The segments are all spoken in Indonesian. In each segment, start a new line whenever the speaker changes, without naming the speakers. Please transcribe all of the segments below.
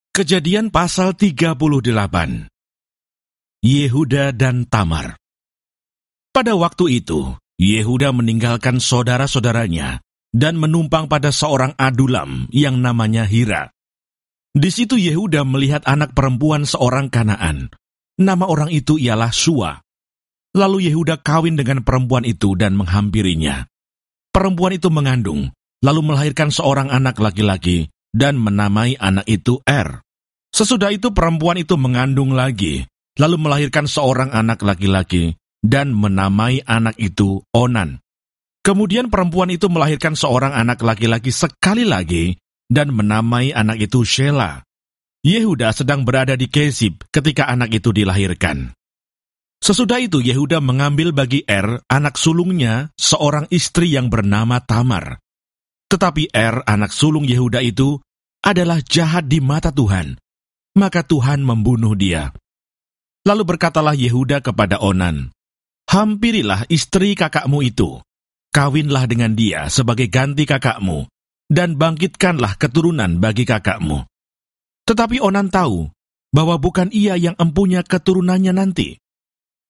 Kejadian pasal 38. Yehuda dan Tamar. Pada waktu itu, Yehuda meninggalkan saudara-saudaranya dan menumpang pada seorang Adulam yang namanya Hira. Di situ Yehuda melihat anak perempuan seorang Kanaan. Nama orang itu ialah Sua. Lalu Yehuda kawin dengan perempuan itu dan menghampirinya. Perempuan itu mengandung, lalu melahirkan seorang anak laki-laki dan menamai anak itu Er. Sesudah itu perempuan itu mengandung lagi, lalu melahirkan seorang anak laki-laki dan menamai anak itu Onan. Kemudian perempuan itu melahirkan seorang anak laki-laki sekali lagi dan menamai anak itu Shela. Yehuda sedang berada di Kesib ketika anak itu dilahirkan. Sesudah itu Yehuda mengambil bagi Er, anak sulungnya, seorang istri yang bernama Tamar. Tetapi Er, anak sulung Yehuda itu, adalah jahat di mata Tuhan. Maka Tuhan membunuh dia. Lalu berkatalah Yehuda kepada Onan, "Hampirilah istri kakakmu itu, kawinlah dengan dia sebagai ganti kakakmu, dan bangkitkanlah keturunan bagi kakakmu." Tetapi Onan tahu bahwa bukan ia yang empunya keturunannya nanti.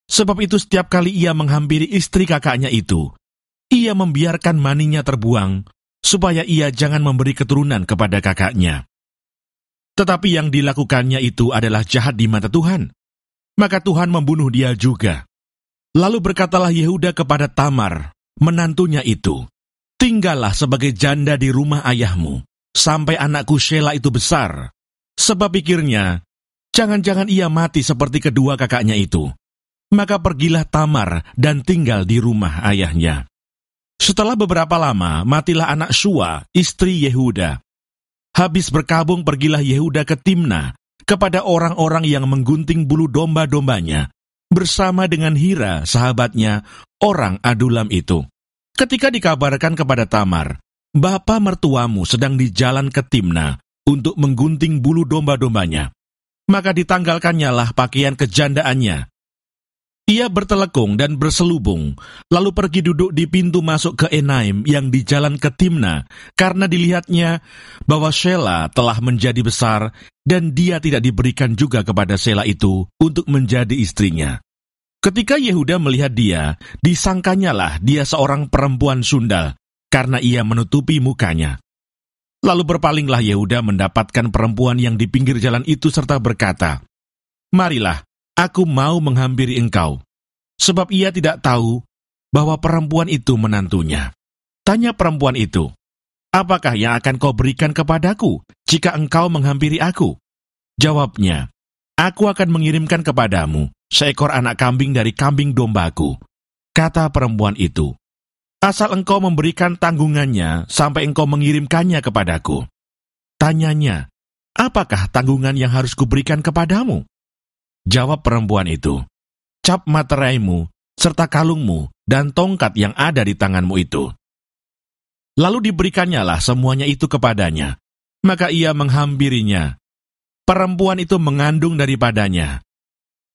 Sebab itu setiap kali ia menghampiri istri kakaknya itu, ia membiarkan maninya terbuang, supaya ia jangan memberi keturunan kepada kakaknya. Tetapi yang dilakukannya itu adalah jahat di mata Tuhan. Maka Tuhan membunuh dia juga. Lalu berkatalah Yehuda kepada Tamar, menantunya itu, "Tinggallah sebagai janda di rumah ayahmu, sampai anakku Shela itu besar." Sebab pikirnya, jangan-jangan ia mati seperti kedua kakaknya itu. Maka pergilah Tamar dan tinggal di rumah ayahnya. Setelah beberapa lama, matilah anak Sua, istri Yehuda. Habis berkabung pergilah Yehuda ke Timna, kepada orang-orang yang menggunting bulu domba-dombanya, bersama dengan Hira, sahabatnya, orang Adulam itu. Ketika dikabarkan kepada Tamar, "Bapa mertuamu sedang di jalan ke Timna untuk menggunting bulu domba-dombanya," maka ditanggalkannya lah pakaian kejandaannya. Ia bertelekung dan berselubung, lalu pergi duduk di pintu masuk ke Enaim yang di jalan ke Timna, karena dilihatnya bahwa Shela telah menjadi besar, dan dia tidak diberikan juga kepada Shela itu untuk menjadi istrinya. Ketika Yehuda melihat dia, disangkanyalah dia seorang perempuan sundal, karena ia menutupi mukanya. Lalu berpalinglah Yehuda mendapatkan perempuan yang di pinggir jalan itu serta berkata, "Marilah, aku mau menghampiri engkau." Sebab ia tidak tahu bahwa perempuan itu menantunya. Tanya perempuan itu, "Apakah yang akan kau berikan kepadaku jika engkau menghampiri aku?" Jawabnya, "Aku akan mengirimkan kepadamu seekor anak kambing dari kambing dombaku." Kata perempuan itu, "Asal engkau memberikan tanggungannya sampai engkau mengirimkannya kepadaku." Tanyanya, "Apakah tanggungan yang harus kuberikan kepadamu?" Jawab perempuan itu, "Cap materaimu, serta kalungmu, dan tongkat yang ada di tanganmu itu." Lalu diberikannya lah semuanya itu kepadanya. Maka ia menghampirinya. Perempuan itu mengandung daripadanya.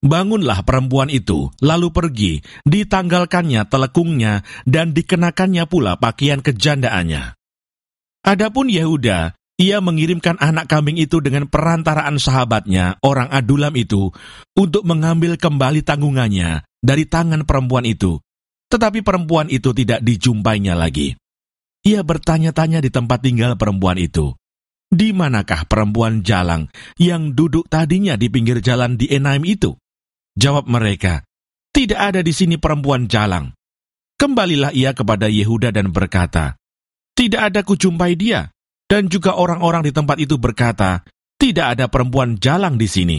Bangunlah perempuan itu, lalu pergi, ditanggalkannya telekungnya, dan dikenakannya pula pakaian kejandaannya. Adapun Yehuda, ia mengirimkan anak kambing itu dengan perantaraan sahabatnya, orang Adulam itu, untuk mengambil kembali tanggungannya dari tangan perempuan itu. Tetapi perempuan itu tidak dijumpainya lagi. Ia bertanya-tanya di tempat tinggal perempuan itu, "Di manakah perempuan jalang yang duduk tadinya di pinggir jalan di Enaim itu?" Jawab mereka, "Tidak ada di sini perempuan jalang." Kembalilah ia kepada Yehuda dan berkata, "Tidak ada kujumpai dia." Dan juga orang-orang di tempat itu berkata, "Tidak ada perempuan jalang di sini."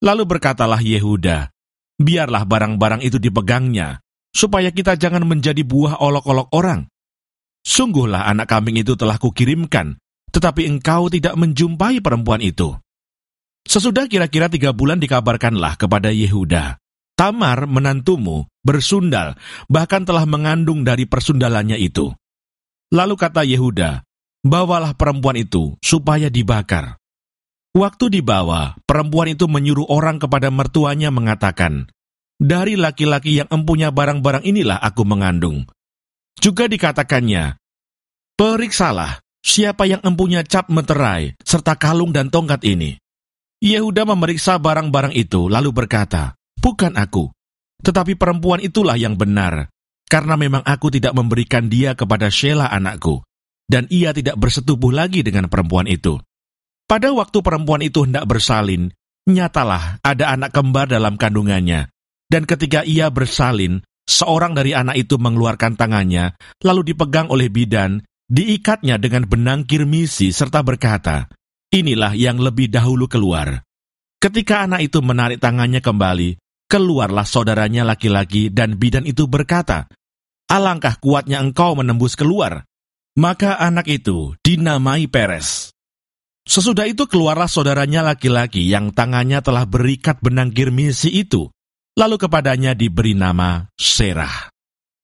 Lalu berkatalah Yehuda, "Biarlah barang-barang itu dipegangnya, supaya kita jangan menjadi buah olok-olok orang. Sungguhlah anak kambing itu telah kukirimkan, tetapi engkau tidak menjumpai perempuan itu." Sesudah kira-kira 3 bulan dikabarkanlah kepada Yehuda, "Tamar menantumu bersundal, bahkan telah mengandung dari persundalannya itu." Lalu kata Yehuda, "Bawalah perempuan itu supaya dibakar." Waktu dibawa, perempuan itu menyuruh orang kepada mertuanya mengatakan, "Dari laki-laki yang empunya barang-barang inilah aku mengandung." Juga dikatakannya, "Periksalah siapa yang empunya cap meterai serta kalung dan tongkat ini?" Yehuda memeriksa barang-barang itu lalu berkata, "Bukan aku, tetapi perempuan itulah yang benar, karena memang aku tidak memberikan dia kepada Shelah anakku, dan ia tidak bersetubuh lagi dengan perempuan itu." Pada waktu perempuan itu hendak bersalin, nyatalah ada anak kembar dalam kandungannya, dan ketika ia bersalin, seorang dari anak itu mengeluarkan tangannya, lalu dipegang oleh bidan, diikatnya dengan benang kirmisi serta berkata, "Inilah yang lebih dahulu keluar." Ketika anak itu menarik tangannya kembali, keluarlah saudaranya laki-laki dan bidan itu berkata, "Alangkah kuatnya engkau menembus keluar." Maka anak itu dinamai Peres. Sesudah itu keluarlah saudaranya laki-laki yang tangannya telah berikat benang kirmisi itu, lalu kepadanya diberi nama Serah.